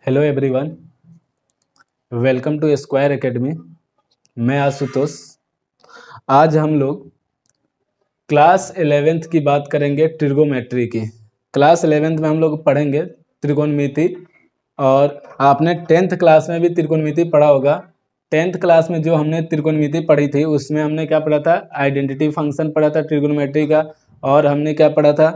Hello everyone, welcome to Square Academy. मैं आशुतोष। आज हम लोग क्लास 11th की बात करेंगे, ट्रिगोमेट्री की। क्लास 11th में हम लोग पढ़ेंगे त्रिकोणमिति। और आपने 10th क्लास में भी त्रिकोणमिति पढ़ा होगा। 10th क्लास में जो हमने त्रिकोणमिति पढ़ी थी उसमें हमने क्या पढ़ा था? आइडेंटिटी फंक्शन पढ़ा था ट्रिगोनोमेट्री का। और हमने क्या पढ़ा था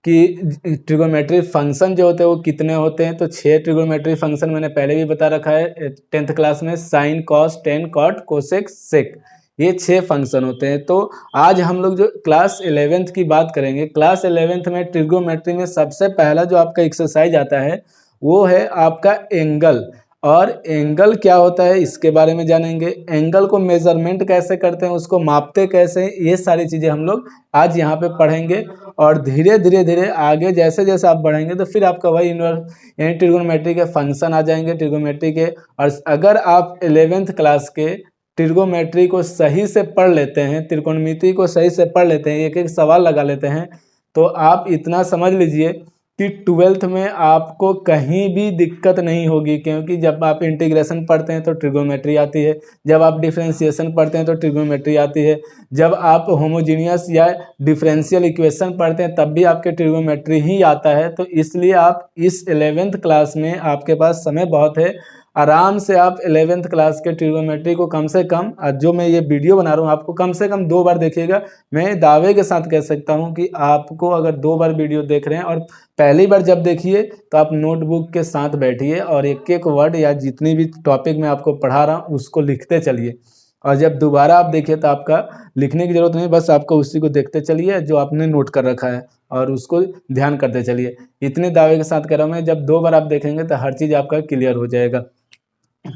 कि ट्रिगोनोमेट्री फंक्शन जो होते हैं वो कितने होते हैं। तो 6 ट्रिगोनोमेट्री फंक्शन मैंने पहले भी बता रखा है 10th क्लास में। Sine, cos, tan, cot, cosec, sec, ये 6 फंक्शन होते हैं। तो आज हम लोग जो क्लास 11th की बात करेंगे, क्लास 11th में ट्रिगोनोमेट्री में सबसे पहला जो आपका एक्सरसाइज आता है वो है आपका एंगल। और एंगल क्या होता है इसके बारे में जानेंगे। एंगल को मेजरमेंट कैसे करते हैं, उसको मापते कैसे हैं, ये सारी चीज़ें हम लोग आज यहाँ पे पढ़ेंगे। और धीरे धीरे आगे जैसे जैसे आप बढ़ेंगे तो फिर आपका वही इन्वर्स यानी ट्रिगोनोमेट्री के फंक्शन आ जाएंगे ट्रिगोनोमेट्री के। और अगर आप 11th क्लास के ट्रिगोनोमेट्री को सही से पढ़ लेते हैं, त्रिकोणमिति को सही से पढ़ लेते हैं, एक एक सवाल लगा लेते हैं, तो आप इतना समझ लीजिए कि 12th में आपको कहीं भी दिक्कत नहीं होगी। क्योंकि जब आप इंटीग्रेशन पढ़ते हैं तो ट्रिगोनोमेट्री आती है, जब आप डिफरेंशिएशन पढ़ते हैं तो ट्रिगोनोमेट्री आती है, जब आप होमोजीनियस या डिफरेंशियल इक्वेशन पढ़ते हैं तब भी आपके ट्रिगोनोमेट्री ही आता है। तो इसलिए आप इस 11th क्लास में आपके पास समय बहुत है। आराम से आप 11th क्लास के ट्रिगोनोमेट्री को कम से कम, जो मैं ये वीडियो बना रहा हूँ आपको कम से कम 2 बार देखिएगा। मैं दावे के साथ कह सकता हूँ कि आपको अगर 2 बार वीडियो देख रहे हैं और पहली बार जब देखिए तो आप नोटबुक के साथ बैठिए और एक एक वर्ड या जितनी भी टॉपिक मैं आपको पढ़ा रहा हूँ उसको लिखते चलिए। और जब दोबारा आप देखिए तो आपका लिखने की जरूरत नहीं, बस आपको उसी को देखते चलिए जो आपने नोट कर रखा है और उसको ध्यान करते चलिए। इतने दावे के साथ कह रहा हूँ मैं, जब 2 बार आप देखेंगे तो हर चीज़ आपका क्लियर हो जाएगा।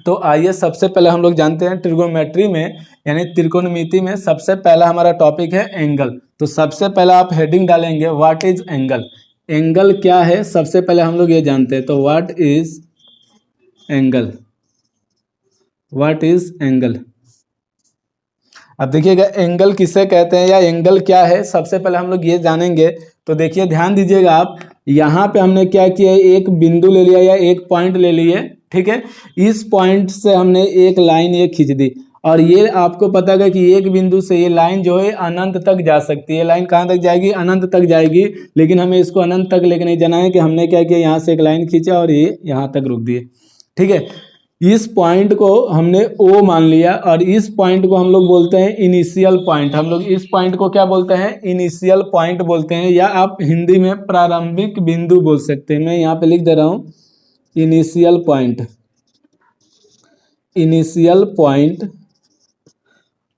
तो आइए सबसे पहले हम लोग जानते हैं ट्रिगोनोमेट्री में यानी त्रिकोणमिति में सबसे पहला हमारा टॉपिक है एंगल। तो सबसे पहला आप हेडिंग डालेंगे व्हाट इज एंगल। एंगल क्या है सबसे पहले हम लोग ये जानते हैं। तो what is angle, what is angle. अब देखिएगा एंगल किसे कहते हैं या एंगल क्या है, सबसे पहले हम लोग ये जानेंगे। तो देखिए ध्यान दीजिएगा आप, यहाँ पे हमने क्या किया, एक बिंदु ले लिया या एक पॉइंट ले लिए, ठीक है। इस पॉइंट से हमने एक लाइन ये खींच दी और ये आपको पता है कि एक बिंदु से ये लाइन जो है अनंत तक जा सकती है। लाइन कहाँ तक जाएगी? अनंत तक जाएगी। लेकिन हमें इसको अनंत तक लेके नहीं जाना है कि हमने क्या किया, यहाँ से एक लाइन खींचा और ये यहाँ तक रुक दिए, ठीक है। इस पॉइंट को हमने O मान लिया और इस पॉइंट को हम लोग बोलते हैं इनिशियल पॉइंट। हम लोग इस पॉइंट को क्या बोलते हैं? इनिशियल पॉइंट बोलते हैं, या आप हिंदी में प्रारंभिक बिंदु बोल सकते हैं। मैं यहाँ पे लिख दे रहा हूँ इनिशियल पॉइंट, इनिशियल पॉइंट,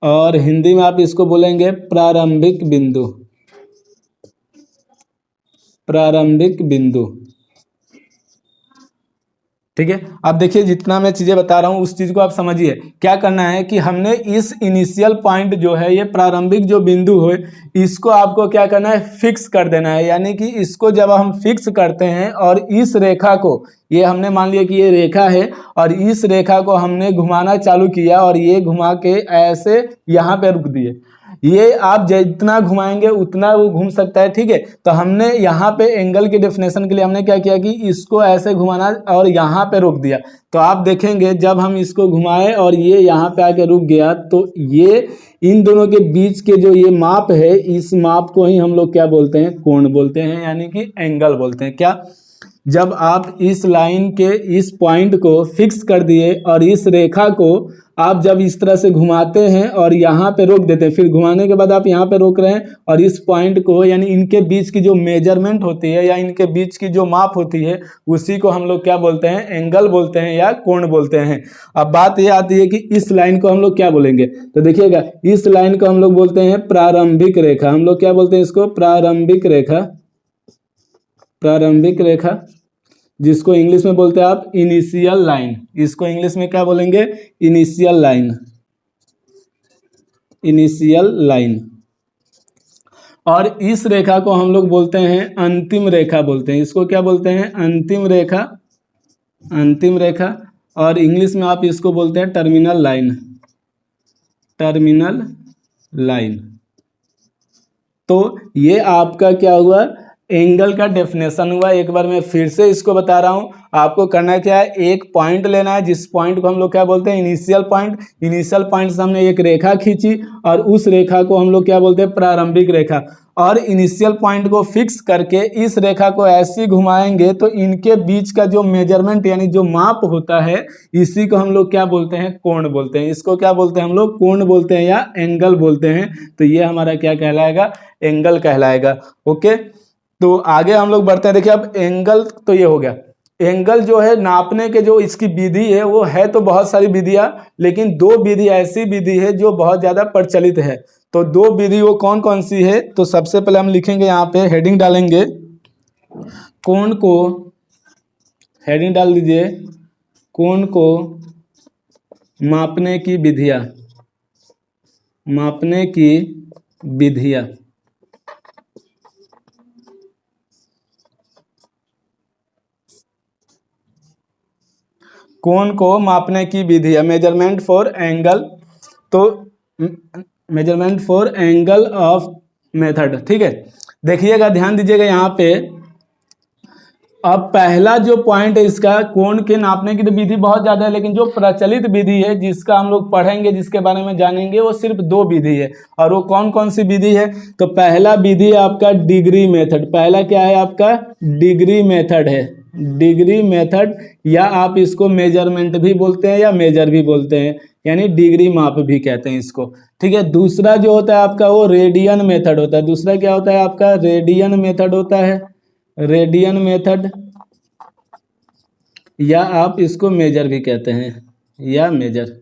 और हिंदी में आप इसको बोलेंगे प्रारंभिक बिंदु, प्रारंभिक बिंदु, ठीक है। अब देखिए जितना मैं चीजें बता रहा हूं उस चीज को आप समझिए। क्या करना है कि हमने इस इनिशियल पॉइंट जो है, ये प्रारंभिक जो बिंदु है, इसको आपको क्या करना है, फिक्स कर देना है। यानी कि इसको जब हम फिक्स करते हैं और इस रेखा को, ये हमने मान लिया कि ये रेखा है और इस रेखा को हमने घुमाना चालू किया और ये घुमा के ऐसे यहाँ पे रुक दिए। ये आप जितना घुमाएंगे उतना वो घूम सकता है, ठीक है। तो हमने यहाँ पे एंगल की डेफिनेशन के लिए हमने क्या किया कि इसको ऐसे घुमाना और यहाँ पे रोक दिया। तो आप देखेंगे जब हम इसको घुमाए और ये यहाँ पे आके रुक गया तो ये इन दोनों के बीच के जो ये माप है, इस माप को ही हम लोग क्या बोलते हैं? कोण बोलते हैं, यानी कि एंगल बोलते हैं। क्या? जब आप इस लाइन के इस पॉइंट को फिक्स कर दिए और इस रेखा को आप जब इस तरह से घुमाते हैं और यहाँ पे रोक देते हैं, फिर घुमाने के बाद आप यहाँ पे रोक रहे हैं और इस पॉइंट को, यानी इनके बीच की जो मेजरमेंट होती है या इनके बीच की जो माप होती है, उसी को हम लोग क्या बोलते हैं? एंगल बोलते हैं या कोण बोलते हैं। अब बात ये आती है कि इस लाइन को हम लोग क्या बोलेंगे। तो देखिएगा इस लाइन को हम लोग बोलते हैं प्रारंभिक रेखा। हम लोग क्या बोलते हैं इसको? प्रारंभिक रेखा, प्रारंभिक रेखा, जिसको इंग्लिश में बोलते हैं आप इनिशियल लाइन। इसको इंग्लिश में क्या बोलेंगे? Initial line, initial line. और इस रेखा को हम लोग बोलते हैं अंतिम रेखा बोलते हैं। इसको क्या बोलते हैं? अंतिम रेखा, अंतिम रेखा। और इंग्लिश में आप इसको बोलते हैं टर्मिनल लाइन, टर्मिनल लाइन। तो ये आपका क्या हुआ? एंगल का डेफिनेशन हुआ। एक बार मैं फिर से इसको बता रहा हूँ। आपको करना क्या है, एक पॉइंट लेना है जिस पॉइंट को हम लोग क्या बोलते हैं, इनिशियल पॉइंट। इनिशियल पॉइंट से हमने एक रेखा खींची और उस रेखा को हम लोग क्या बोलते हैं, प्रारंभिक रेखा। और इनिशियल पॉइंट को फिक्स करके इस रेखा को ऐसे घुमाएंगे तो इनके बीच का जो मेजरमेंट यानी जो माप होता है, इसी को हम लोग क्या बोलते हैं, कोण बोलते हैं। इसको क्या बोलते हैं हम लोग, कोण बोलते हैं या एंगल बोलते हैं। तो ये हमारा क्या कहलाएगा, एंगल कहलाएगा। ओके, तो आगे हम लोग बढ़ते हैं। देखिए अब एंगल तो ये हो गया। एंगल जो है नापने के जो इसकी विधि है वो है तो बहुत सारी विधियां, लेकिन दो विधि ऐसी विधि है जो बहुत ज्यादा प्रचलित है। तो दो विधि वो कौन कौन सी है, तो सबसे पहले हम लिखेंगे यहाँ पे, हेडिंग डालेंगे, कोण को, हेडिंग डाल दीजिए, कोण को मापने की विधियां, मापने की विधियां। कोण को मापने की विधि है, मेजरमेंट फॉर एंगल। तो measurement for angle of method, ठीक है। देखिएगा, ध्यान दीजिएगा यहाँ पे। अब पहला जो पॉइंट है इसका, कोण के नापने की तो विधि बहुत ज्यादा है, लेकिन जो प्रचलित विधि है जिसका हम लोग पढ़ेंगे, जिसके बारे में जानेंगे, वो सिर्फ दो विधि है। और वो कौन कौन सी विधि है, तो पहला विधि है आपका डिग्री मेथड। पहला क्या है आपका, डिग्री मेथड है, डिग्री मेथड, या आप इसको मेजरमेंट भी बोलते हैं या मेजर भी बोलते हैं, यानी डिग्री माप भी कहते हैं इसको, ठीक है। दूसरा जो होता है आपका वो रेडियन मेथड होता है। दूसरा क्या होता है आपका, रेडियन मेथड होता है, रेडियन मेथड, या आप इसको मेजर भी कहते हैं, या मेजर।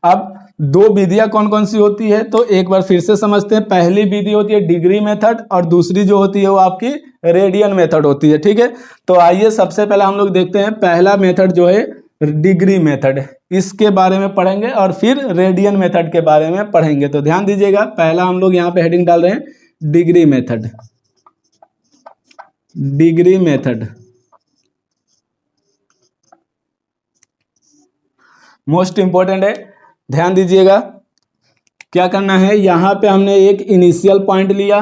अब दो विधियां कौन कौन सी होती है, तो एक बार फिर से समझते हैं। पहली विधि होती है डिग्री मेथड और दूसरी जो होती है वो आपकी रेडियन मेथड होती है, ठीक है। तो आइए सबसे पहले हम लोग देखते हैं पहला मेथड जो है डिग्री मेथड, इसके बारे में पढ़ेंगे और फिर रेडियन मेथड के बारे में पढ़ेंगे। तो ध्यान दीजिएगा, पहला हम लोग यहाँ पे हेडिंग डाल रहे हैं degree method, degree method. Most important है, ध्यान दीजिएगा। क्या करना है, यहां पे हमने एक इनिशियल पॉइंट लिया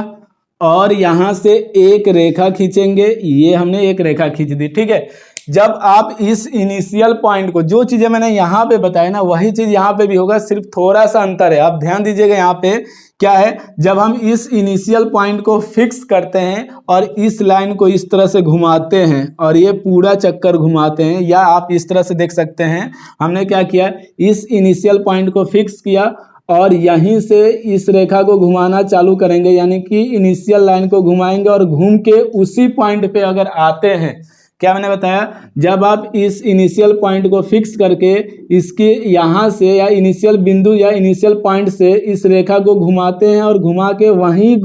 और यहां से एक रेखा खींचेंगे। ये हमने एक रेखा खींच दी, ठीक है। जब आप इस इनिशियल पॉइंट को, जो चीजें मैंने यहां पे बताया ना, वही चीज यहां पे भी होगा, सिर्फ थोड़ा सा अंतर है। आप ध्यान दीजिएगा, यहां पे क्या है, जब हम इस इनिशियल पॉइंट को फिक्स करते हैं और इस लाइन को इस तरह से घुमाते हैं और ये पूरा चक्कर घुमाते हैं, या आप इस तरह से देख सकते हैं, हमने क्या किया, इस इनिशियल पॉइंट को फिक्स किया और यहीं से इस रेखा को घुमाना चालू करेंगे, यानी कि इनिशियल लाइन को घुमाएंगे और घूम के उसी पॉइंट पे अगर आते हैं, क्या मैंने बताया, जब आप इस इनिशियल पॉइंट को फिक्स करके इसके यहाँ से या इनिशियल बिंदु या इनिशियल पॉइंट से इस रेखा को घुमाते हैं और घुमा के वहीं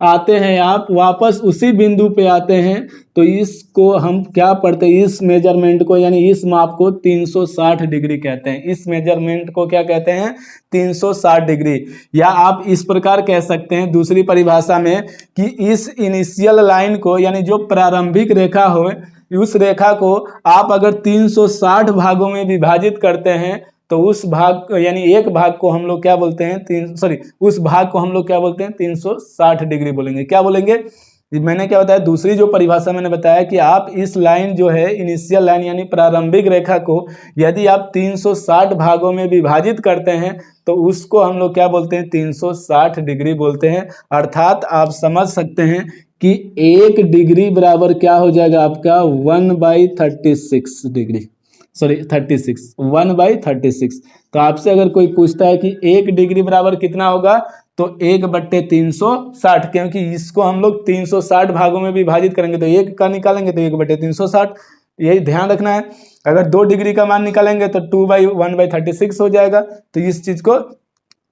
आते हैं, आप वापस उसी बिंदु पे आते हैं, तो इसको हम क्या पढ़ते हैं, इस मेजरमेंट को यानी इस माप को 360 डिग्री कहते हैं। इस मेजरमेंट को क्या कहते हैं, 360 डिग्री। या आप इस प्रकार कह सकते हैं दूसरी परिभाषा में कि इस इनिशियल लाइन को, यानी जो प्रारंभिक रेखा हो, उस रेखा को आप अगर 360 भागों में विभाजित करते हैं, तो उस भाग यानी एक भाग को हम लोग क्या बोलते हैं, उस भाग को हम लोग क्या बोलते हैं, 360 डिग्री बोलेंगे। क्या बोलेंगे, मैंने क्या बताया, दूसरी जो परिभाषा मैंने बताया कि आप इस लाइन जो है, इनिशियल लाइन यानी प्रारंभिक रेखा को यदि आप 360 भागों में विभाजित करते हैं, तो उसको हम लोग क्या बोलते हैं, 360 डिग्री बोलते हैं। अर्थात आप समझ सकते हैं कि 1 डिग्री बराबर क्या हो जाएगा आपका 1/36 डिग्री, 36, 1/36। तो आपसे अगर कोई पूछता है कि 1 डिग्री बराबर कितना होगा, तो 1/360, क्योंकि इसको हम लोग 360 भागों में विभाजित करेंगे, तो 1 का निकालेंगे तो 1/360, यही ध्यान रखना है। अगर 2 डिग्री का मान निकालेंगे तो 2/1/36 हो जाएगा। तो इस चीज को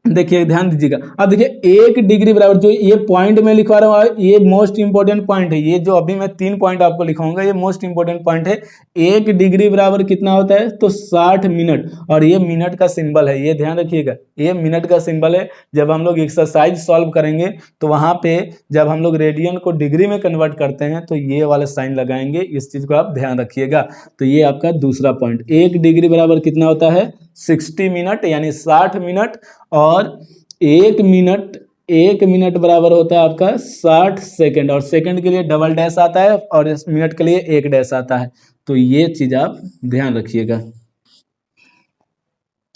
देखिए, ध्यान दीजिएगा। अब देखिए 1 डिग्री बराबर, जो ये पॉइंट में लिखवा रहा हूँ, ये मोस्ट इंपोर्टेंट पॉइंट है। ये जो अभी मैं 3 पॉइंट आपको लिखाऊंगा, ये मोस्ट इंपोर्टेंट पॉइंट है। 1 डिग्री बराबर कितना होता है, तो 60 मिनट। और ये मिनट का सिंबल है, ये ध्यान रखिएगा, ये मिनट का सिंबल है। जब हम लोग एक्सरसाइज सॉल्व करेंगे तो वहां पे जब हम लोग रेडियन को डिग्री में कन्वर्ट करते हैं तो ये वाले साइन लगाएंगे, इस चीज को आप ध्यान रखिएगा। तो ये आपका दूसरा पॉइंट, 1 डिग्री बराबर कितना होता है, 60 मिनट, यानी 60 मिनट। और 1 मिनट 1 मिनट बराबर होता है आपका 60 सेकंड, और सेकंड के लिए डबल डैश आता है और इस मिनट के लिए 1 डैश आता है। तो ये चीज आप ध्यान रखिएगा।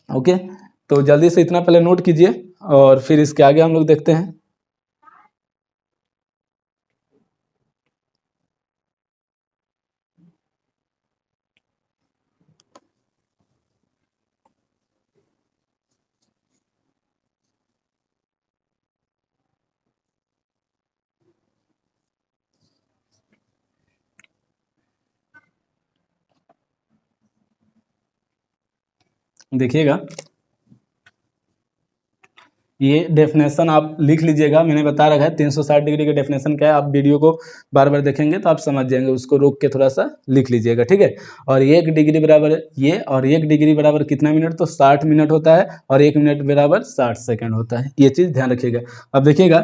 ओके, तो जल्दी से इतना पहले नोट कीजिए और फिर इसके आगे हम लोग देखते हैं। देखिएगा, ये डेफिनेशन आप लिख लीजिएगा, मैंने बता रखा है 360 डिग्री का डेफिनेशन क्या है। आप वीडियो को बार बार देखेंगे तो आप समझ जाएंगे, उसको रोक के थोड़ा सा लिख लीजिएगा, ठीक है। और 1 डिग्री बराबर ये, और 1 डिग्री बराबर कितना मिनट, तो 60 मिनट होता है, और 1 मिनट बराबर 60 सेकंड होता है। ये चीज़ ध्यान रखिएगा। अब देखिएगा,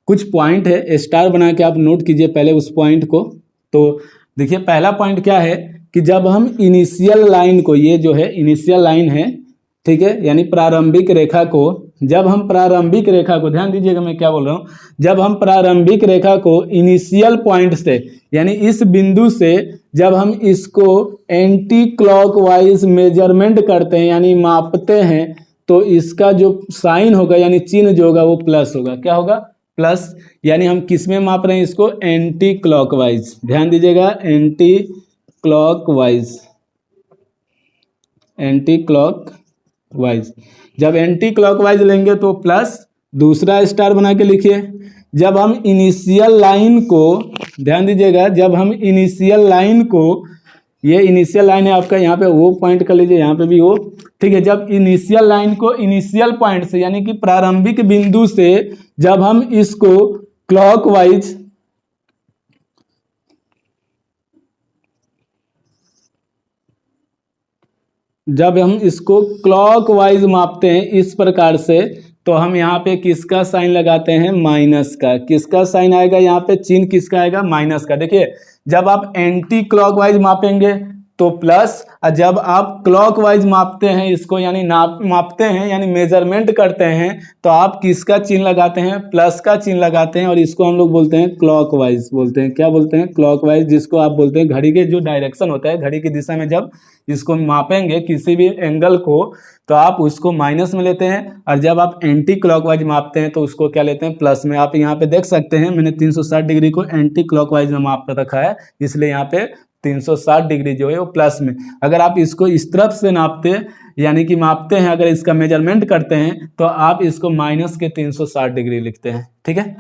कुछ पॉइंट है, स्टार बना के आप नोट कीजिए पहले उस पॉइंट को। तो देखिए, पहला पॉइंट क्या है कि जब हम इनिशियल लाइन को, ये जो है इनिशियल लाइन है, ठीक है, यानी प्रारंभिक रेखा को, जब हम प्रारंभिक रेखा को, ध्यान दीजिएगा मैं क्या बोल रहा हूँ, जब हम प्रारंभिक रेखा को इनिशियल पॉइंट से, यानी इस बिंदु से जब हम इसको एंटी क्लॉकवाइज मेजरमेंट करते हैं, यानी मापते हैं, तो इसका जो साइन होगा, यानी चिन्ह जो होगा वो प्लस होगा। क्या होगा? प्लस। यानी हम किस में माप रहे हैं इसको? Anti clockwise. ध्यान दीजिएगा, एंटी क्लॉकवाइज, एंटी क्लॉकवाइज। जब एंटी क्लॉकवाइज लेंगे तो प्लस, दूसरा स्टार बना के लिखिए। जब हम इनिशियल लाइन को, ध्यान दीजिएगा, जब हम इनिशियल लाइन को, ये इनिशियल लाइन है आपका, यहाँ पे वो पॉइंट कर लीजिए, यहाँ पे भी वो, ठीक है। जब इनिशियल लाइन को इनिशियल पॉइंट से, यानी कि प्रारंभिक बिंदु से जब हम इसको क्लॉकवाइज, जब हम इसको क्लॉकवाइज मापते हैं इस प्रकार से, तो हम यहाँ पे किसका साइन लगाते हैं? माइनस का। किसका साइन आएगा यहाँ पे? चिन्ह किसका आएगा? माइनस का। देखिए, जब आप एंटी क्लॉकवाइज मापेंगे तो प्लस, और जब आप क्लॉकवाइज मापते हैं इसको, यानी मापते हैं यानी मेजरमेंट करते हैं, तो आप किसका चिन्ह लगाते हैं? प्लस का चिन्ह लगाते हैं, और इसको हम लोग बोलते हैं क्लॉकवाइज बोलते हैं। क्या बोलते हैं? क्लॉकवाइज, जिसको आप बोलते हैं घड़ी के जो डायरेक्शन होता है, घड़ी की दिशा में जब इसको मापेंगे किसी भी एंगल को, तो आप उसको माइनस में लेते हैं, और जब आप एंटी क्लॉकवाइज मापते हैं तो उसको क्या लेते हैं? प्लस में। आप यहाँ पे देख सकते हैं, मैंने 360 डिग्री को एंटी क्लॉकवाइज में माप कर रखा है, इसलिए यहाँ पे 360 डिग्री जो है वो प्लस में। अगर आप इसको इस तरफ से नापते, यानी कि मापते हैं, अगर इसका मेजरमेंट करते हैं, तो आप इसको माइनस के 360 डिग्री लिखते हैं, ठीक है।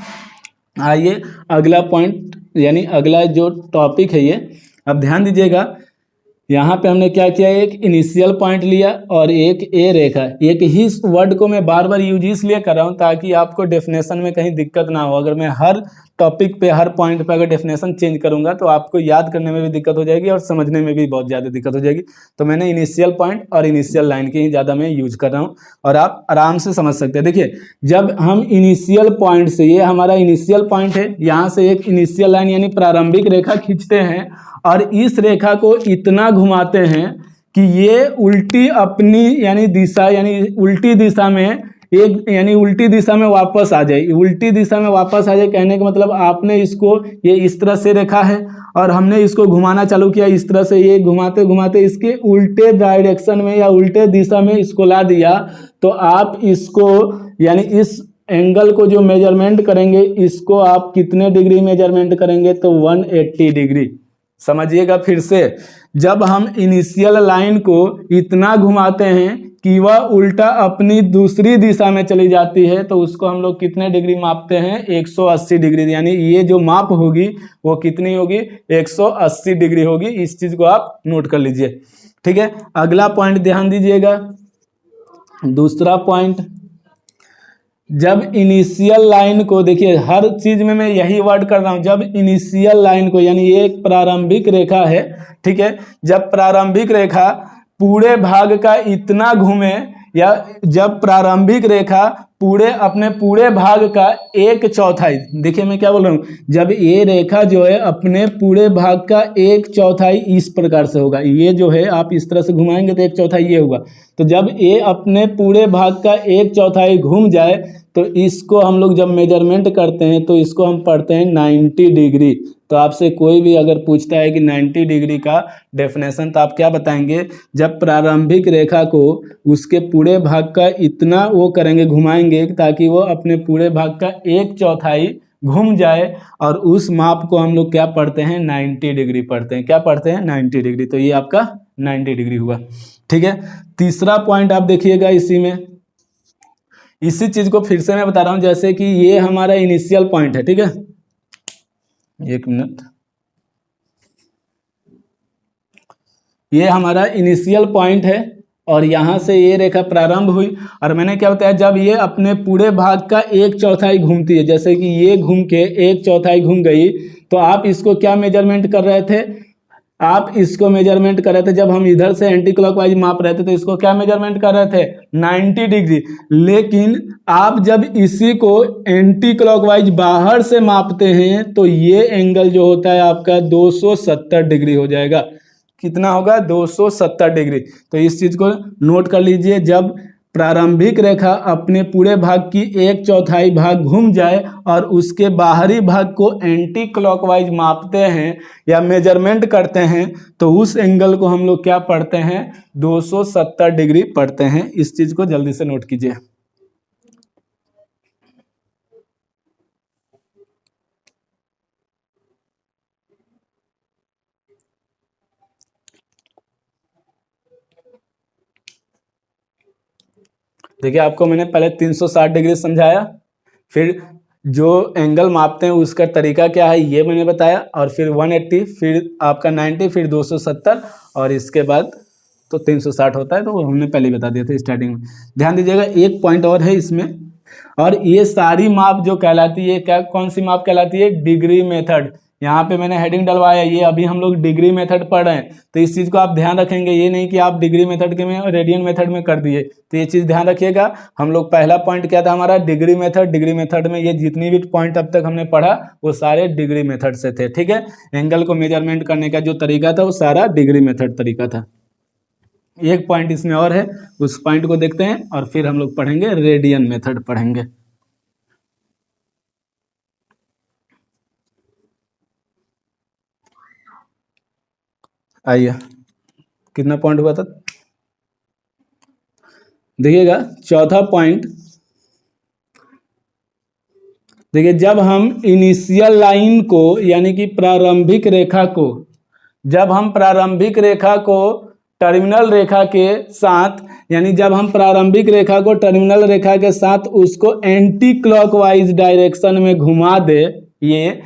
आइए अगला पॉइंट, यानी अगला जो टॉपिक है ये, अब ध्यान दीजिएगा, यहाँ पे हमने क्या किया? एक इनिशियल पॉइंट लिया और एक ए रेखा। एक ही वर्ड को मैं बार बार यूज इसलिए कर रहा हूँ ताकि आपको डेफिनेशन में कहीं दिक्कत ना हो। अगर मैं हर टॉपिक पे, हर पॉइंट पे अगर डेफिनेशन चेंज करूंगा तो आपको याद करने में भी दिक्कत हो जाएगी और समझने में भी बहुत ज़्यादा दिक्कत हो जाएगी। तो मैंने इनिशियल पॉइंट और इनिशियल लाइन की ही ज़्यादा मैं यूज कर रहा हूँ, और आप आराम से समझ सकते हैं। देखिए, जब हम इनिशियल पॉइंट से, ये हमारा इनिशियल पॉइंट है, यहाँ से एक इनिशियल लाइन यानी प्रारंभिक रेखा खींचते हैं, और इस रेखा को इतना घुमाते हैं कि ये उल्टी अपनी यानी दिशा, यानी उल्टी दिशा में एक, यानी उल्टी दिशा में वापस आ जाए। उल्टी दिशा में वापस आ जाए कहने का मतलब, आपने इसको ये इस तरह से रेखा है और हमने इसको घुमाना चालू किया इस तरह से, ये घुमाते घुमाते इसके उल्टे डायरेक्शन में या उल्टे दिशा में इसको ला दिया, तो आप इसको, यानी इस एंगल को जो मेजरमेंट करेंगे, इसको आप कितने डिग्री मेजरमेंट करेंगे? तो 180 डिग्री। समझिएगा फिर से, जब हम इनिशियल लाइन को इतना घुमाते हैं कि वह उल्टा अपनी दूसरी दिशा में चली जाती है, तो उसको हम लोग कितने डिग्री मापते हैं? 180 डिग्री। यानी ये जो माप होगी वो कितनी होगी? 180 डिग्री होगी। इस चीज को आप नोट कर लीजिए, ठीक है। अगला पॉइंट ध्यान दीजिएगा, दूसरा पॉइंट, जब इनिशियल लाइन को, देखिए हर चीज में मैं यही वर्ड कर रहा हूं, जब इनिशियल लाइन को, यानी ये एक प्रारंभिक रेखा है, ठीक है, जब प्रारंभिक रेखा पूरे भाग का इतना घूमे, या जब प्रारंभिक रेखा अपने पूरे भाग का 1/4, देखिए मैं क्या बोल रहा हूँ, जब ये रेखा जो है अपने पूरे भाग का 1/4 इस प्रकार से होगा, ये जो है आप इस तरह से घुमाएंगे तो 1/4 ये होगा। तो जब ये अपने पूरे भाग का 1/4 घूम जाए तो इसको हम लोग जब मेजरमेंट करते हैं तो इसको हम पढ़ते हैं 90 डिग्री। तो आपसे कोई भी अगर पूछता है कि 90 डिग्री का डेफिनेशन, तो आप क्या बताएंगे? जब प्रारंभिक रेखा को उसके पूरे भाग का इतना वो करेंगे, घुमाएंगे, ताकि वो अपने पूरे भाग का 1/4 घूम जाए, और उस माप को हम लोग क्या पढ़ते हैं? 90 डिग्री पढ़ते हैं। क्या पढ़ते हैं? 90 डिग्री। तो ये आपका 90 डिग्री हुआ। ठीक है, तीसरा पॉइंट आप देखिएगा इसी में, इसी चीज को फिर से मैं बता रहा हूं, जैसे कि ये हमारा इनिशियल पॉइंट है। ठीक है, एक मिनट, ये हमारा इनिशियल पॉइंट है और यहां से ये रेखा प्रारंभ हुई, और मैंने क्या बताया? जब ये अपने पूरे भाग का 1/4 घूमती है, जैसे कि ये घूम के 1/4 घूम गई, तो आप इसको क्या मेजरमेंट कर रहे थे? आप इसको मेजरमेंट कर रहे थे, जब हम इधर से एंटी क्लॉकवाइज माप रहे थे तो इसको क्या मेजरमेंट कर रहे थे? 90 डिग्री। लेकिन आप जब इसी को एंटी क्लॉकवाइज बाहर से मापते हैं तो ये एंगल जो होता है आपका 270 डिग्री हो जाएगा। कितना होगा? 270 डिग्री। तो इस चीज को नोट कर लीजिए, जब प्रारंभिक रेखा अपने पूरे भाग की 1/4 भाग घूम जाए और उसके बाहरी भाग को एंटी क्लॉकवाइज मापते हैं या मेजरमेंट करते हैं, तो उस एंगल को हम लोग क्या पढ़ते हैं? 270 डिग्री पढ़ते हैं। इस चीज को जल्दी से नोट कीजिए। देखिए, आपको मैंने पहले 360 डिग्री समझाया, फिर जो एंगल मापते हैं उसका तरीका क्या है ये मैंने बताया, और फिर 180, फिर आपका 90, फिर 270, और इसके बाद तो 360 होता है, तो वो हमने पहले बता दिया था स्टार्टिंग में। ध्यान दीजिएगा, एक पॉइंट और है इसमें, और ये सारी माप जो कहलाती है, क्या कौन सी माप कहलाती है? Degree method. यहाँ पे मैंने हेडिंग डलवाया, ये अभी हम लोग डिग्री मेथड पढ़ रहे हैं, तो इस चीज को आप ध्यान रखेंगे। ये नहीं कि आप डिग्री मेथड के में रेडियन मेथड में कर दिए, तो ये चीज ध्यान रखिएगा। हम लोग पहला पॉइंट क्या था हमारा? Degree method. डिग्री मेथड में ये जितनी भी पॉइंट अब तक हमने पढ़ा वो सारे डिग्री मेथड से थे। ठीक है, एंगल को मेजरमेंट करने का जो तरीका था वो सारा डिग्री मेथड तरीका था। एक पॉइंट इसमें और है, उस पॉइंट को देखते हैं और फिर हम लोग पढ़ेंगे रेडियन मेथड पढ़ेंगे। आइए, कितना पॉइंट हुआ था? देखिएगा, चौथा पॉइंट देखिए, जब हम इनिशियल लाइन को यानी कि प्रारंभिक रेखा को, जब हम प्रारंभिक रेखा को टर्मिनल रेखा के साथ, यानी जब हम प्रारंभिक रेखा को टर्मिनल रेखा के साथ उसको एंटी क्लॉकवाइज डायरेक्शन में घुमा दे, ये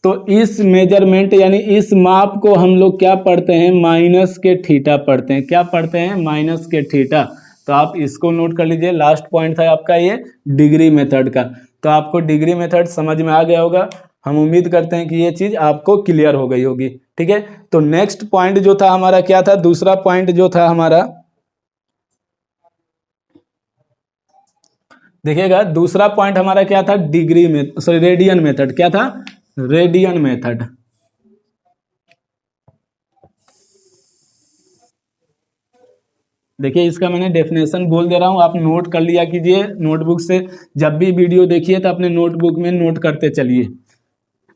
तो इस मेजरमेंट यानी इस माप को हम लोग क्या पढ़ते हैं? माइनस के थीटा पढ़ते हैं। क्या पढ़ते हैं? माइनस के थीटा। तो आप इसको नोट कर लीजिए। लास्ट पॉइंट था आपका ये डिग्री मेथड का। तो आपको डिग्री मेथड समझ में आ गया होगा। हम उम्मीद करते हैं कि ये चीज आपको क्लियर हो गई होगी। ठीक है, तो नेक्स्ट पॉइंट जो था हमारा क्या था? दूसरा पॉइंट जो था हमारा, देखिएगा, दूसरा पॉइंट हमारा क्या था? डिग्री में सॉरी रेडियन मेथड। क्या था? Radian method. देखिए, इसका मैंने डेफिनेशन बोल दे रहा हूं, आप नोट कर लिया कीजिए नोटबुक से। जब भी वीडियो देखिए तो अपने नोटबुक में नोट करते चलिए।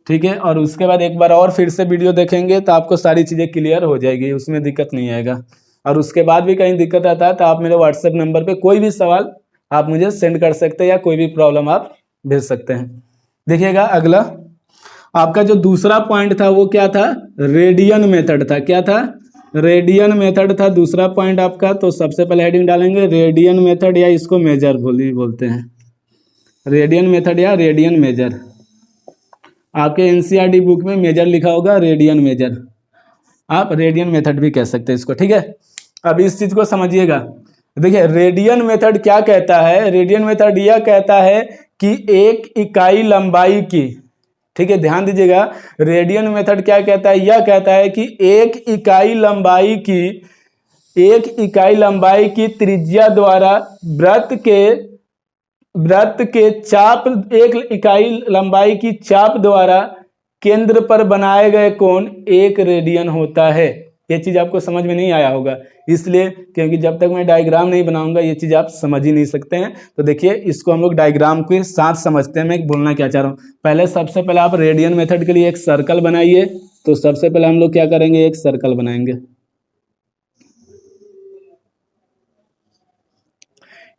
ठीक है, और उसके बाद एक बार और फिर से वीडियो देखेंगे तो आपको सारी चीज़ें क्लियर हो जाएगी, उसमें दिक्कत नहीं आएगा। और उसके बाद भी कहीं दिक्कत आता है तो आप मेरे व्हाट्सएप नंबर पे कोई भी सवाल आप मुझे सेंड कर सकते हैं या कोई भी प्रॉब्लम आप भेज सकते हैं। देखिएगा, अगला आपका जो दूसरा पॉइंट था वो क्या था? रेडियन मेथड था। क्या था? रेडियन मेथड था दूसरा पॉइंट आपका। तो सबसे पहले हेडिंग डालेंगे रेडियन मेथड, या इसको मेजर बोलते हैं, रेडियन मेथड या रेडियन मेजर। आपके एनसीईआरटी बुक में मेजर लिखा होगा, रेडियन मेजर, आप रेडियन मेथड भी कह सकते हैं इसको। ठीक है, अब इस चीज को समझिएगा। देखिए, रेडियन मेथड क्या कहता है? रेडियन मेथड यह कहता है कि एक इकाई लंबाई की, ठीक है, ध्यान दीजिएगा, रेडियन मेथड क्या कहता है? यह कहता है कि एक इकाई लंबाई की त्रिज्या द्वारा वृत्त के चाप, एक इकाई लंबाई की चाप द्वारा केंद्र पर बनाए गए कोण 1 रेडियन होता है। ये चीज़ आपको समझ में नहीं आया होगा, इसलिए क्योंकि जब तक मैं डायग्राम नहीं बनाऊंगा ये चीज़ आप समझ ही नहीं सकते हैं। तो देखिए इसको हम लोग डायग्राम के साथ समझते हैं, मैं बोलना क्या चाह रहा हूँ। पहले सबसे पहले आप रेडियन मेथड के लिए एक सर्कल बनाइए। तो सबसे पहले हम लोग क्या करेंगे, एक सर्कल बनाएंगे।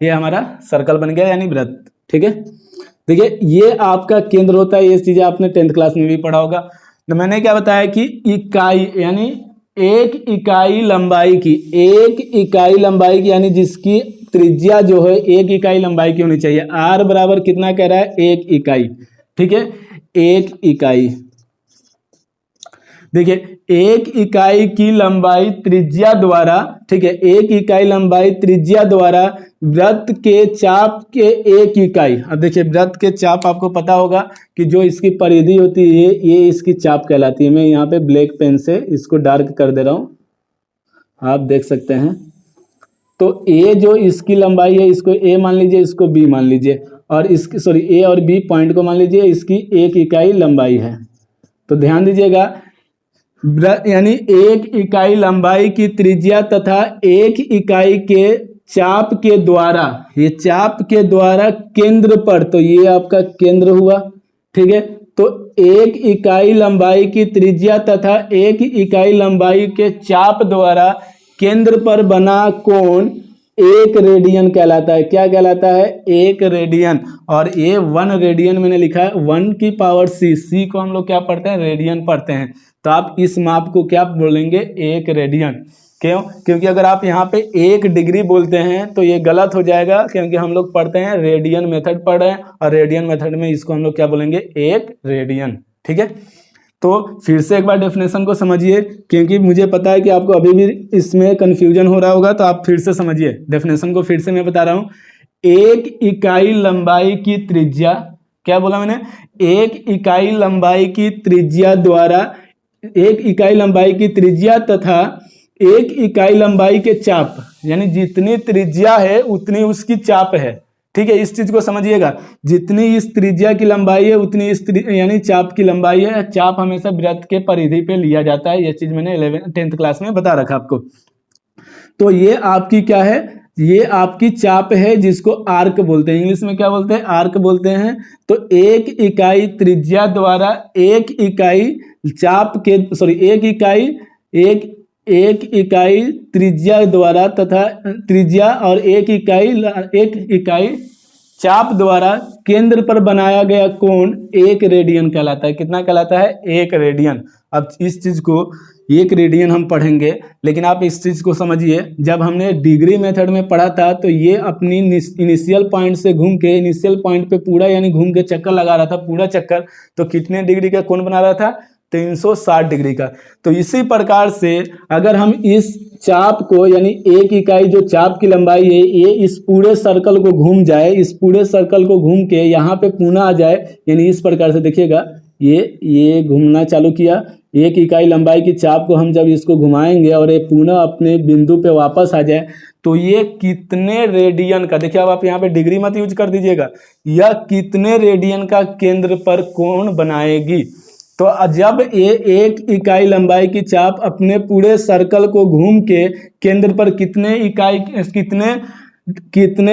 ये हमारा सर्कल बन गया यानी वृत्त, ठीक है। देखिए ये आपका केंद्र होता है, ये चीजें आपने 10th क्लास में भी पढ़ा होगा। तो मैंने क्या बताया कि इकाई यानी एक इकाई लंबाई की, एक इकाई लंबाई की यानी जिसकी त्रिज्या जो है एक इकाई लंबाई की होनी चाहिए। आर बराबर कितना कह रहा है, एक इकाई, ठीक है, एक इकाई। देखिए एक इकाई की लंबाई त्रिज्या द्वारा, ठीक है, एक इकाई लंबाई त्रिज्या द्वारा वृत्त के चाप के एक इकाई। अब देखिए वृत्त के चाप आपको पता होगा कि जो इसकी परिधि होती है ये इसकी चाप कहलाती है। मैं यहाँ पे ब्लैक पेन से इसको डार्क कर दे रहा हूँ, आप देख सकते हैं। तो ए जो इसकी लंबाई है इसको ए मान लीजिए, इसको बी मान लीजिए, और इसकी सॉरी ए और बी पॉइंट को मान लीजिए इसकी एक इकाई लंबाई है। तो ध्यान दीजिएगा यानी एक इकाई लंबाई की त्रिज्या तथा एक इकाई के चाप के द्वारा, ये चाप के द्वारा केंद्र पर, तो ये आपका केंद्र हुआ, ठीक है। तो एक इकाई लंबाई की त्रिज्या तथा एक इकाई लंबाई के चाप द्वारा केंद्र पर बना कोण एक रेडियन कहलाता है। क्या कहलाता है, एक रेडियन। और ये 1 रेडियन मैंने लिखा है, 1 की पावर सी, सी को हम लोग क्या पढ़ते हैं, रेडियन पढ़ते हैं। तो आप इस माप को क्या बोलेंगे, एक रेडियन। क्यों, क्योंकि अगर आप यहाँ पे 1 डिग्री बोलते हैं तो ये गलत हो जाएगा, क्योंकि हम लोग पढ़ते हैं रेडियन मेथड पढ़ रहे हैं, और रेडियन मेथड में इसको हम लोग क्या बोलेंगे, एक रेडियन, ठीक है। तो फिर से एक बार डेफिनेशन को समझिए, क्योंकि मुझे पता है कि आपको अभी भी इसमें कंफ्यूजन हो रहा होगा, तो आप फिर से समझिए डेफिनेशन को। फिर से मैं बता रहा हूँ, एक इकाई लंबाई की त्रिज्या, क्या बोला मैंने, एक इकाई लंबाई की त्रिज्या द्वारा, एक इकाई लंबाई की त्रिज्या तथा एक इकाई लंबाई के चाप, यानी जितनी त्रिज्या है उतनी उसकी चाप है, ठीक है। इस चीज को समझिएगा, जितनी इस त्रिज्या की लंबाई है उतनी इस यानी चाप की लंबाई है। चाप हमेशा वृत्त के परिधि पे लिया जाता है, ये चीज मैंने 10th क्लास में बता रखा आपको। तो ये आपकी क्या है, ये आपकी चाप है जिसको आर्क बोलते हैं, इंग्लिश में क्या बोलते हैं, आर्क बोलते हैं। तो एक इकाई त्रिज्या द्वारा एक इकाई चाप के एक इकाई त्रिज्या द्वारा तथा त्रिज्या और एक इकाई चाप द्वारा केंद्र पर बनाया गया कोण एक रेडियन कहलाता है। कितना कहलाता है, एक रेडियन। अब इस चीज को एक रेडियन हम पढ़ेंगे, लेकिन आप इस चीज को समझिए, जब हमने डिग्री मेथड में पढ़ा था तो ये अपनी इनिशियल पॉइंट से घूम के, इनिशियल पॉइंट पे पूरा यानी घूम के चक्कर लगा रहा था, पूरा चक्कर, तो कितने डिग्री का कोण बना रहा था, 360 डिग्री का। तो इसी प्रकार से अगर हम इस चाप को, यानी एक इकाई जो चाप की लंबाई है, ये इस पूरे सर्कल को घूम जाए, इस पूरे सर्कल को घूम के यहाँ पे पुनः आ जाए, यानी इस प्रकार से देखिएगा, ये घूमना चालू किया, एक इकाई लंबाई की चाप को हम जब इसको घुमाएंगे और ये पुनः अपने बिंदु पे वापस आ जाए, तो ये कितने रेडियन का, देखिए अब आप यहाँ पे डिग्री मत यूज कर दीजिएगा, यह कितने रेडियन का केंद्र पर कोण बनाएगी। तो जब ये एक इकाई लंबाई की चाप अपने पूरे सर्कल को घूम के केंद्र पर कितने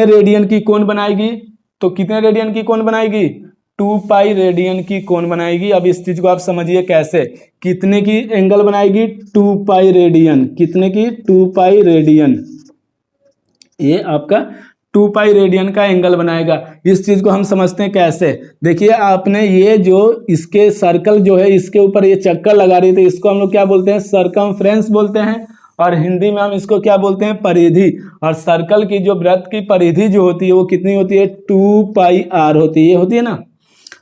रेडियन की कोण बनाएगी, तो कितने रेडियन की कोण बनाएगी, 2 पाई रेडियन की कोण बनाएगी। अब इस चीज को आप समझिए कैसे, कितने की एंगल बनाएगी, 2 पाई रेडियन, कितने की, 2 पाई रेडियन, ये आपका 2 पाई रेडियन का एंगल बनाएगा। इस चीज को हम समझते हैं कैसे, देखिए आपने ये जो इसके सर्कल जो है इसके ऊपर ये चक्कर लगा रही थी, इसको हम लोग क्या बोलते हैं, सरकमफ्रेंस बोलते हैं, और हिंदी में हम इसको क्या बोलते हैं, परिधि। और सर्कल की जो वृत्त की परिधि जो होती है वो कितनी होती है, 2 पाई आर होती है, ये होती है ना।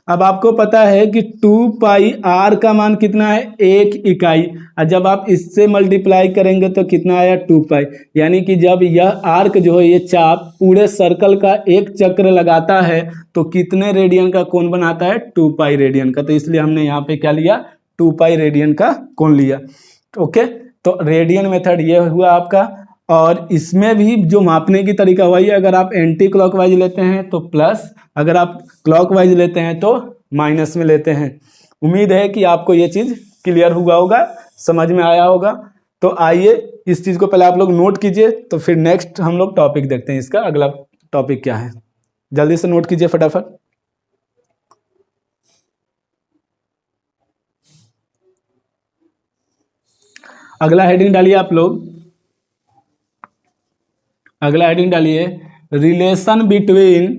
अब आपको पता है कि 2 पाई आर का मान कितना है, एक इकाई, और जब आप इससे मल्टीप्लाई करेंगे तो कितना आया, 2 पाई। यानी कि जब यह आर्क जो है, ये चाप पूरे सर्कल का एक चक्र लगाता है तो कितने रेडियन का कोण बनाता है, 2 पाई रेडियन का। तो इसलिए हमने यहाँ पे क्या लिया, 2 पाई रेडियन का कोण लिया। ओके, तो रेडियन मेथड ये हुआ आपका। और इसमें भी जो मापने की तरीका वही है, अगर आप एंटी क्लॉकवाइज लेते हैं तो प्लस, अगर आप क्लॉकवाइज लेते हैं तो माइनस में लेते हैं। उम्मीद है कि आपको ये चीज़ क्लियर हुआ होगा, समझ में आया होगा। तो आइए इस चीज को पहले आप लोग नोट कीजिए, तो फिर नेक्स्ट हम लोग टॉपिक देखते हैं, इसका अगला टॉपिक क्या है, जल्दी से नोट कीजिए फटाफट। अगला हेडिंग डालिए आप लोग, अगला हेडिंग डालिए रिलेशन बिटवीन,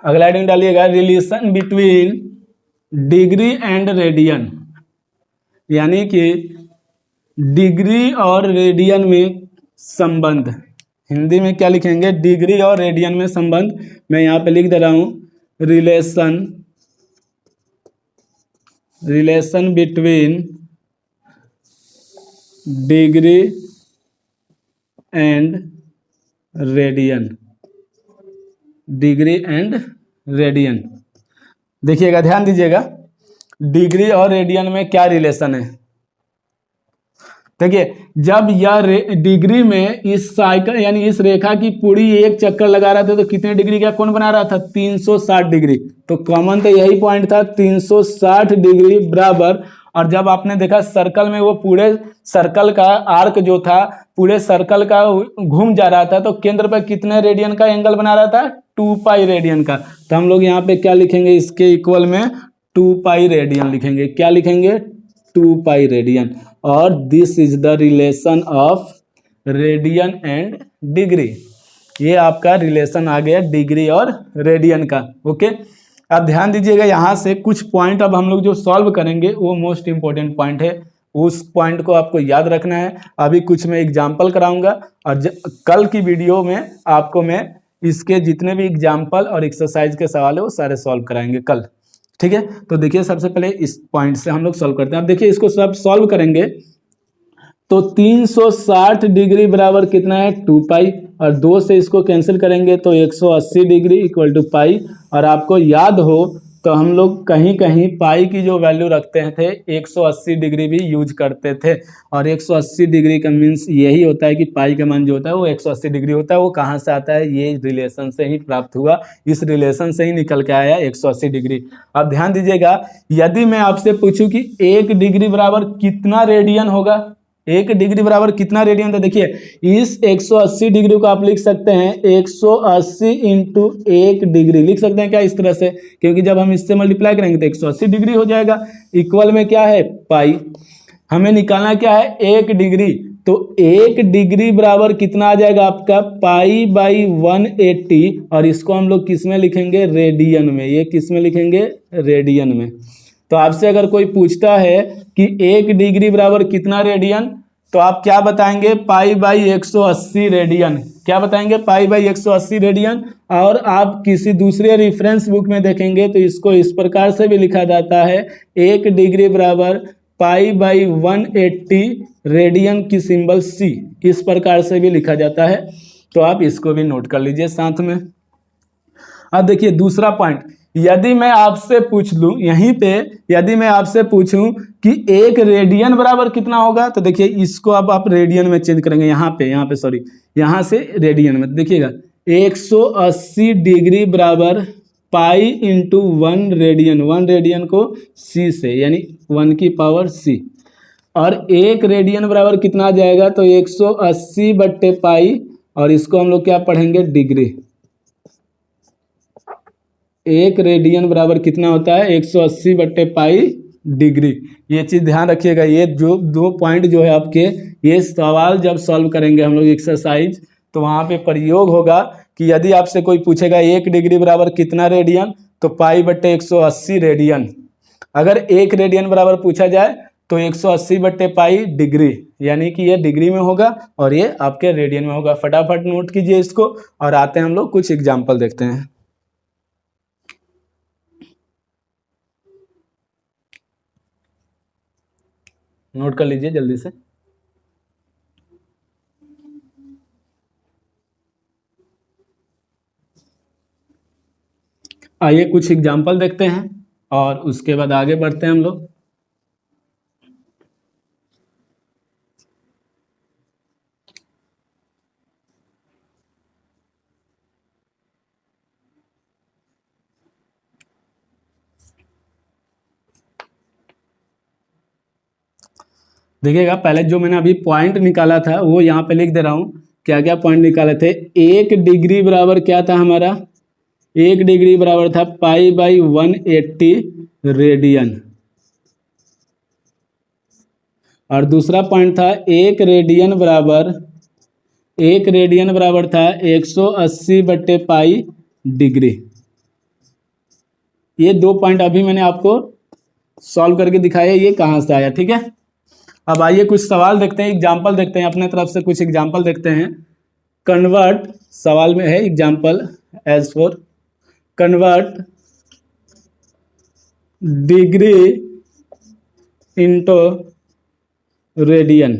अगला हेडिंग डालिएगा relation between degree and radian, यानी कि डिग्री और रेडियन में संबंध। हिंदी में क्या लिखेंगे, डिग्री और रेडियन में संबंध। मैं यहाँ पे लिख दे रहा हूँ relation, relation between degree and radian, degree and radian. देखिएगा, ध्यान दीजिएगा, डिग्री और रेडियन में क्या रिलेशन है। देखिए, जब यह डिग्री में इस साइकिल यानी इस रेखा की पूरी एक चक्कर लगा रहा था तो कितने डिग्री का कोण बना रहा था, 360 डिग्री। तो कॉमन तो यही पॉइंट था, 360 डिग्री बराबर। और जब आपने देखा सर्कल में, वो पूरे सर्कल का आर्क जो था पूरे सर्कल का घूम जा रहा था, तो केंद्र पर कितने रेडियन का एंगल बना रहा था, 2 पाई रेडियन का। तो हम लोग यहाँ पे क्या लिखेंगे, इसके इक्वल में 2 पाई रेडियन लिखेंगे। क्या लिखेंगे, 2 पाई रेडियन। और this is the relation of radian and degree. ये आपका रिलेशन आ गया डिग्री और रेडियन का। ओके, अब ध्यान दीजिएगा, यहाँ से कुछ पॉइंट अब हम लोग जो सॉल्व करेंगे वो मोस्ट इंपॉर्टेंट पॉइंट है, उस पॉइंट को आपको याद रखना है। अभी कुछ मैं एग्जाम्पल कराऊंगा और कल की वीडियो में आपको मैं इसके जितने भी एग्जाम्पल और एक्सरसाइज के सवाल है वो सारे सॉल्व कराएंगे कल, ठीक है। तो देखिए, सबसे पहले इस पॉइंट से हम लोग सॉल्व करते हैं। अब देखिए, इसको सब सॉल्व करेंगे तो 360 डिग्री बराबर कितना है, 2 पाई, और 2 से इसको कैंसिल करेंगे तो 180 डिग्री इक्वल टू पाई। और आपको याद हो तो हम लोग कहीं कहीं पाई की जो वैल्यू रखते थे 180 डिग्री भी यूज करते थे। और 180 डिग्री का मीन्स यही होता है कि पाई का मान जो होता है वो 180 डिग्री होता है। वो कहाँ से आता है, ये रिलेशन से ही प्राप्त हुआ, इस रिलेशन से ही निकल के आया 180 डिग्री। अब ध्यान दीजिएगा, यदि मैं आपसे पूछूं कि 1 डिग्री बराबर कितना रेडियन होगा, 1 डिग्री बराबर कितना रेडियन था, देखिए इस 180 डिग्री को आप लिख सकते हैं 180 इंटू 1 डिग्री, लिख सकते हैं क्या इस तरह से, क्योंकि जब हम इससे मल्टीप्लाई करेंगे तो 180 डिग्री हो जाएगा। इक्वल में क्या है, पाई। हमें निकालना क्या है, 1 डिग्री। तो 1 डिग्री बराबर कितना आ जाएगा आपका, पाई बाई 180। और इसको हम लोग किस में लिखेंगे, रेडियन में। ये किस में लिखेंगे, रेडियन में। तो आपसे अगर कोई पूछता है कि 1 डिग्री बराबर कितना रेडियन, तो आप क्या बताएंगे, पाई बाई 180 रेडियन। क्या बताएंगे, पाई बाई 180 रेडियन। और आप किसी दूसरे रेफरेंस बुक में देखेंगे तो इसको इस प्रकार से भी लिखा जाता है, 1 डिग्री बराबर पाई बाई 180 रेडियन की सिंबल सी, इस प्रकार से भी लिखा जाता है। तो आप इसको भी नोट कर लीजिए साथ में। अब देखिए दूसरा पॉइंट, यदि मैं आपसे पूछ लूं यहीं पे, यदि मैं आपसे पूछूं कि 1 रेडियन बराबर कितना होगा, तो देखिए इसको अब आप रेडियन में चेंज करेंगे, यहाँ पे सॉरी, यहाँ से रेडियन में। देखिएगा 180 डिग्री बराबर पाई इंटू 1 रेडियन, 1 रेडियन को सी से यानी 1 की पावर सी। और 1 रेडियन बराबर कितना आ जाएगा, तो 180 बट्टे पाई, और इसको हम लोग क्या पढ़ेंगे, डिग्री। 1 रेडियन बराबर कितना होता है, 180 बट्टे पाई डिग्री। ये चीज ध्यान रखिएगा। ये जो 2 पॉइंट जो है आपके, ये सवाल जब सॉल्व करेंगे हम लोग एक्सरसाइज, तो वहां पे प्रयोग होगा कि यदि आपसे कोई पूछेगा 1 डिग्री बराबर कितना रेडियन, तो पाई बट्टे 180 रेडियन। अगर 1 रेडियन बराबर पूछा जाए तो 180 बट्टे पाई डिग्री, यानी कि ये डिग्री में होगा और ये आपके रेडियन में होगा। फटाफट नोट कीजिए इसको, और आते हैं हम लोग कुछ एग्जाम्पल देखते हैं। नोट कर लीजिए जल्दी से। आइए कुछ एग्जाम्पल देखते हैं और उसके बाद आगे बढ़ते हैं हम लोग। देखिएगा पहले जो मैंने अभी पॉइंट निकाला था वो यहाँ पे लिख दे रहा हूँ। क्या क्या पॉइंट निकाले थे? 1 डिग्री बराबर क्या था हमारा? 1 डिग्री बराबर था पाई बाई 180 रेडियन। और दूसरा पॉइंट था 1 रेडियन बराबर था 180/पाई डिग्री। ये 2 पॉइंट अभी मैंने आपको सॉल्व करके दिखाया, ये कहाँ से आया, ठीक है। अब आइए कुछ सवाल देखते हैं, एग्जाम्पल देखते हैं, अपने तरफ से कुछ एग्जाम्पल देखते हैं। कन्वर्ट, सवाल में है example as for convert degree into radian.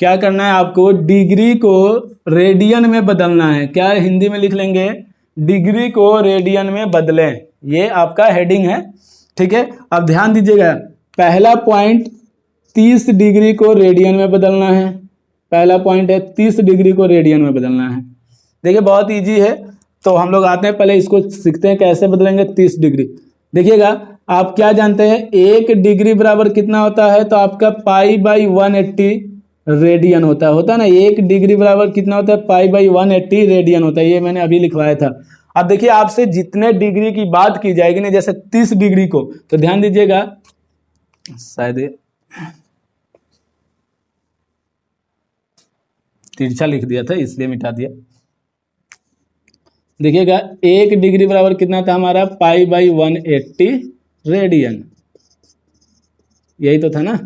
क्या करना है आपको? डिग्री को रेडियन में बदलना है। क्या हिंदी में लिख लेंगे? डिग्री को रेडियन में बदलें। ये आपका हेडिंग है, ठीक है। अब ध्यान दीजिएगा, पहला पॉइंट 30 डिग्री को रेडियन में बदलना है। पहला पॉइंट है 30 डिग्री को रेडियन में बदलना है। देखिए बहुत इजी है, तो हम लोग आते हैं पहले इसको सीखते हैं कैसे बदलेंगे 30 डिग्री। देखिएगा आप क्या जानते हैं, 1 डिग्री बराबर कितना होता है? तो आपका पाई बाई 180 रेडियन होता है ना। 1 डिग्री बराबर कितना होता है? पाई बाई 180 रेडियन होता है। ये मैंने अभी लिखवाया था। अब देखिए आपसे जितने डिग्री की बात की जाएगी ना, जैसे 30 डिग्री को, तो ध्यान दीजिएगा, शायद तिरछा लिख दिया था इसलिए मिटा दिया। देखिएगा 1 डिग्री बराबर कितना था हमारा? पाई बाई 180 रेडियन, यही तो था ना।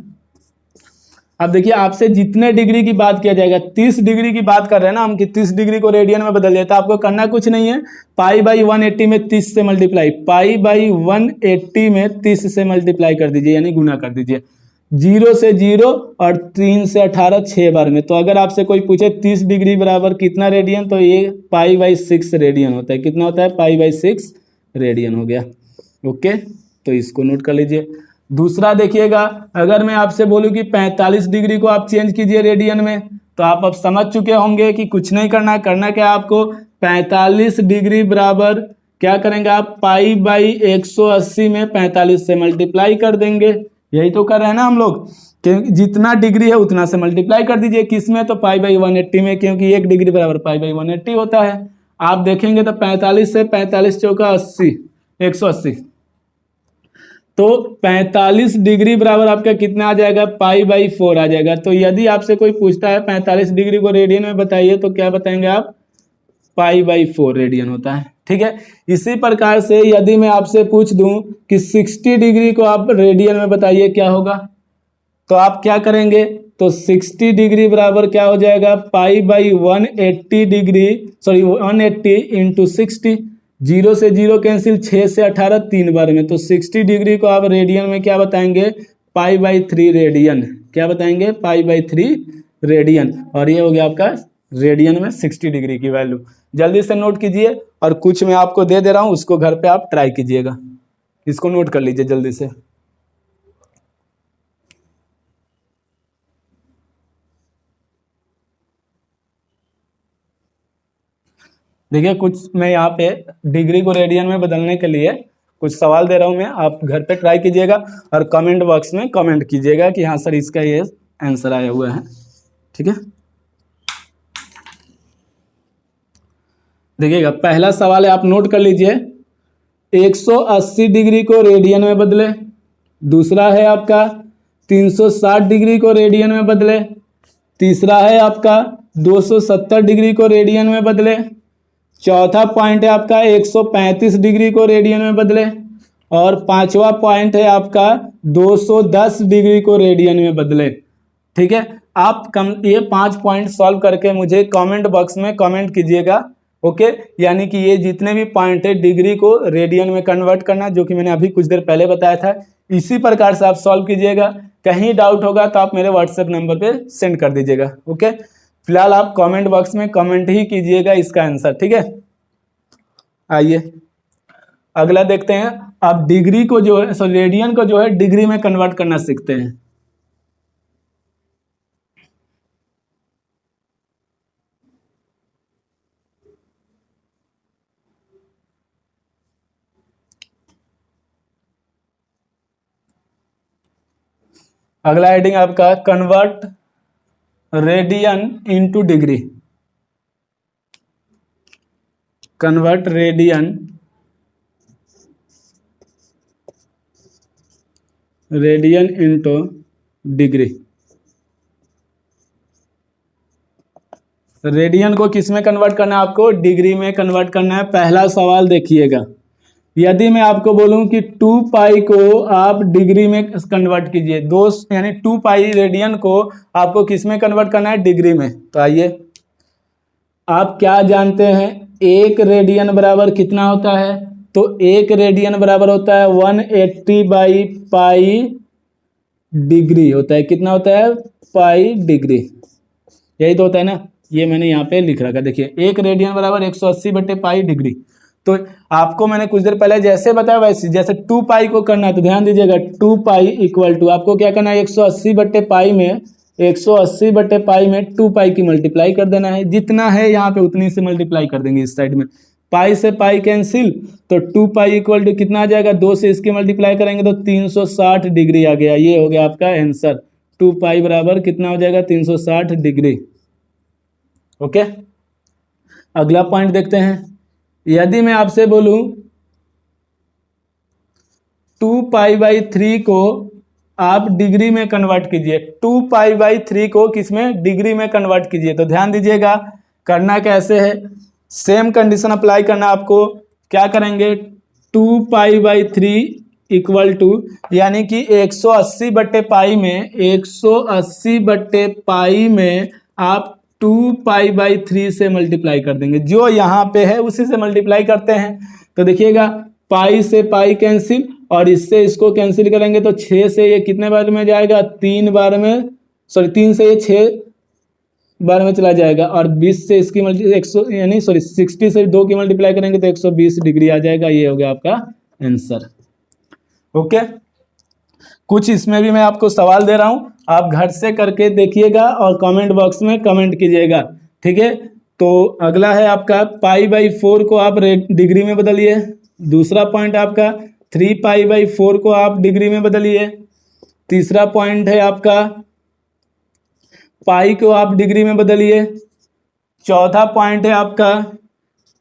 अब देखिए आपसे जितने डिग्री की बात किया जाएगा, 30 डिग्री की बात कर रहे हैं ना हम कि 30 डिग्री को रेडियन में बदल देता। आपको करना कुछ नहीं है, पाई बाई 180 में 30 से मल्टीप्लाई, पाई बाई 180 में 30 से मल्टीप्लाई कर दीजिए, यानी गुना कर दीजिए। 0 से 0 और 3 से 18, 6 बार में। तो अगर आपसे कोई पूछे 30 डिग्री बराबर कितना रेडियन, तो ये पाई बाई 6 रेडियन होता है। कितना होता है? पाई बाई 6 रेडियन हो गया। ओके, तो इसको नोट कर लीजिए। दूसरा देखिएगा, अगर मैं आपसे बोलूं कि 45 डिग्री को आप चेंज कीजिए रेडियन में, तो आप अब समझ चुके होंगे कि कुछ नहीं करना। करना क्या आपको? 45 डिग्री बराबर क्या करेंगे आप? पाई बाई 180 में 45 से मल्टीप्लाई कर देंगे। यही तो कर रहे हैं ना हम लोग, क्योंकि जितना डिग्री है उतना से मल्टीप्लाई कर दीजिए। किस में? तो पाई बाई 180 में, क्योंकि 1 डिग्री बराबर पाई बाई 180 होता है। आप देखेंगे तो 45 से 45 चौका 80, 180। तो 45 डिग्री बराबर आपका कितना आ जाएगा? पाई बाई 4 आ जाएगा। तो यदि आपसे कोई पूछता है 45 डिग्री को रेडियन में बताइए, तो क्या बताएंगे आप? पाई बाई 4 रेडियन होता है, ठीक है। इसी प्रकार से यदि मैं आपसे पूछ दूं कि 60 डिग्री को आप रेडियन में बताइए, क्या होगा? तो आप क्या करेंगे? तो 60 डिग्री बराबर क्या हो जाएगा? Pi by 180 degree, sorry 180 into 60। 0 से 0 कैंसिल, 6 से 18, 3 बार में। तो 60 डिग्री को आप रेडियन में क्या बताएंगे? Pi by 3 radian. क्या बताएंगे? Pi by 3 radian. और ये हो गया आपका रेडियन में 60 डिग्री की वैल्यू। जल्दी से नोट कीजिए, और कुछ मैं आपको दे दे रहा हूं, उसको घर पे आप ट्राई कीजिएगा। इसको नोट कर लीजिए जल्दी से। देखिए कुछ मैं यहाँ पे डिग्री को रेडियन में बदलने के लिए कुछ सवाल दे रहा हूँ मैं, आप घर पे ट्राई कीजिएगा और कमेंट बॉक्स में कमेंट कीजिएगा कि हाँ सर इसका ये आंसर आया हुआ है, ठीक है। देखिएगा पहला सवाल है, आप नोट कर लीजिए। 180 डिग्री को रेडियन में बदले। दूसरा है आपका 360 डिग्री को रेडियन में बदले। तीसरा है आपका 270 डिग्री को रेडियन में बदले। चौथा पॉइंट है आपका 135 डिग्री को रेडियन में बदले। और पांचवा पॉइंट है आपका 210 डिग्री को रेडियन में बदले, ठीक है। आप ये 5 पॉइंट सॉल्व करके मुझे कमेंट बॉक्स में कमेंट कीजिएगा, ओके। यानी कि ये जितने भी पॉइंट है डिग्री को रेडियन में कन्वर्ट करना, जो कि मैंने अभी कुछ देर पहले बताया था, इसी प्रकार से आप सॉल्व कीजिएगा। कहीं डाउट होगा तो आप मेरे व्हाट्सएप नंबर पे सेंड कर दीजिएगा, ओके। फिलहाल आप कमेंट बॉक्स में कमेंट ही कीजिएगा इसका आंसर, ठीक है। आइए अगला देखते हैं। आप डिग्री को जो है, सो रेडियन को जो है डिग्री में कन्वर्ट करना सीखते हैं। अगला हेडिंग आपका convert radian into degree. Convert radian into degree. Radian को किस में कन्वर्ट करना है? आपको डिग्री में कन्वर्ट करना है। पहला सवाल देखिएगा, यदि मैं आपको बोलूं कि 2 पाई को आप डिग्री में कन्वर्ट कीजिए, यानी 2 पाई रेडियन को आपको किस में कन्वर्ट करना है? डिग्री में। तो आइए, आप क्या जानते हैं, 1 रेडियन बराबर कितना होता है? तो 1 रेडियन बराबर होता है 180/पाई डिग्री होता है। कितना होता है? Pi degree. यही तो होता है ना, ये मैंने यहाँ पे लिख रखा, देखिए 1 रेडियन बराबर 180/पाई डिग्री। तो आपको मैंने कुछ देर पहले जैसे बताया वैसे, जैसे 2 पाई को करना है तो ध्यान दीजिएगा, 2 पाई इक्वल टू आपको क्या करना है? 180/पाई में 180/पाई में 2 पाई की मल्टीप्लाई कर देना है। जितना है यहाँ पे उतनी से मल्टीप्लाई कर देंगे इस साइड में। पाई से पाई कैंसिल, तो 2 पाई इक्वल टू कितना आ जाएगा? 2 से इसकी मल्टीप्लाई करेंगे तो 360 डिग्री आ गया। ये हो गया आपका आंसर। 2 पाई बराबर कितना हो जाएगा? 360 डिग्री। ओके, अगला पॉइंट देखते हैं। यदि मैं आपसे बोलूं 2 पाई/3 को आप डिग्री में कन्वर्ट कीजिए, 2 पाई/3 को किसमें? डिग्री में कन्वर्ट कीजिए। तो ध्यान दीजिएगा, करना कैसे है, सेम कंडीशन अप्लाई करना। आपको क्या करेंगे? 2 पाई/3 इक्वल टू, यानी कि 180/पाई में 180/पाई में आप 2 पाई/3 से मल्टीप्लाई कर देंगे। जो यहाँ पे है उसी से मल्टीप्लाई करते हैं। तो देखिएगा, पाई से पाई कैंसिल और इससे इसको कैंसिल करेंगे तो 6 से ये कितने बार में जाएगा? 3 बार में, सॉरी 3 से ये 6 बार में चला जाएगा। और 20 से इसकी 60 से 2 की मल्टीप्लाई करेंगे तो 120 डिग्री आ जाएगा। ये हो गया आपका आंसर। ओके, कुछ इसमें भी मैं आपको सवाल दे रहा हूं, आप घर से करके देखिएगा और कमेंट बॉक्स में कमेंट कीजिएगा, ठीक है। तो अगला है आपका पाई/4 को आप डिग्री में बदलिए। दूसरा पॉइंट आपका 3 पाई/4 को आप डिग्री में बदलिए। तीसरा पॉइंट है आपका पाई को आप डिग्री में बदलिए। चौथा पॉइंट है आपका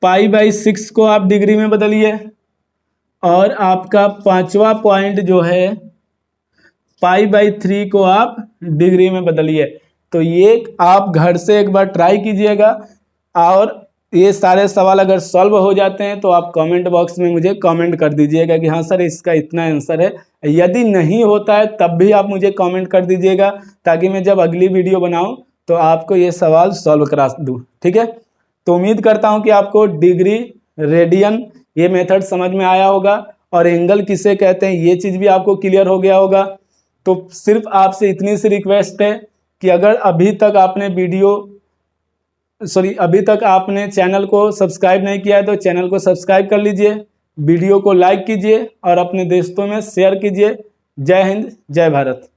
पाई/6 को आप डिग्री में बदलिए। और आपका पांचवा पॉइंट जो है पाई/3 को आप डिग्री में बदलिए। तो ये आप घर से एक बार ट्राई कीजिएगा और ये सारे सवाल अगर सॉल्व हो जाते हैं तो आप कमेंट बॉक्स में मुझे कमेंट कर दीजिएगा कि हाँ सर इसका इतना आंसर है। यदि नहीं होता है तब भी आप मुझे कमेंट कर दीजिएगा, ताकि मैं जब अगली वीडियो बनाऊं तो आपको ये सवाल सॉल्व करा दूं, ठीक है। तो उम्मीद करता हूं कि आपको डिग्री, रेडियन ये मेथड समझ में आया होगा और एंगल किसे कहते हैं ये चीज़ भी आपको क्लियर हो गया होगा। तो सिर्फ आपसे इतनी सी रिक्वेस्ट है कि अगर अभी तक आपने चैनल को सब्सक्राइब नहीं किया है तो चैनल को सब्सक्राइब कर लीजिए, वीडियो को लाइक कीजिए और अपने दोस्तों में शेयर कीजिए। जय हिंद, जय भारत।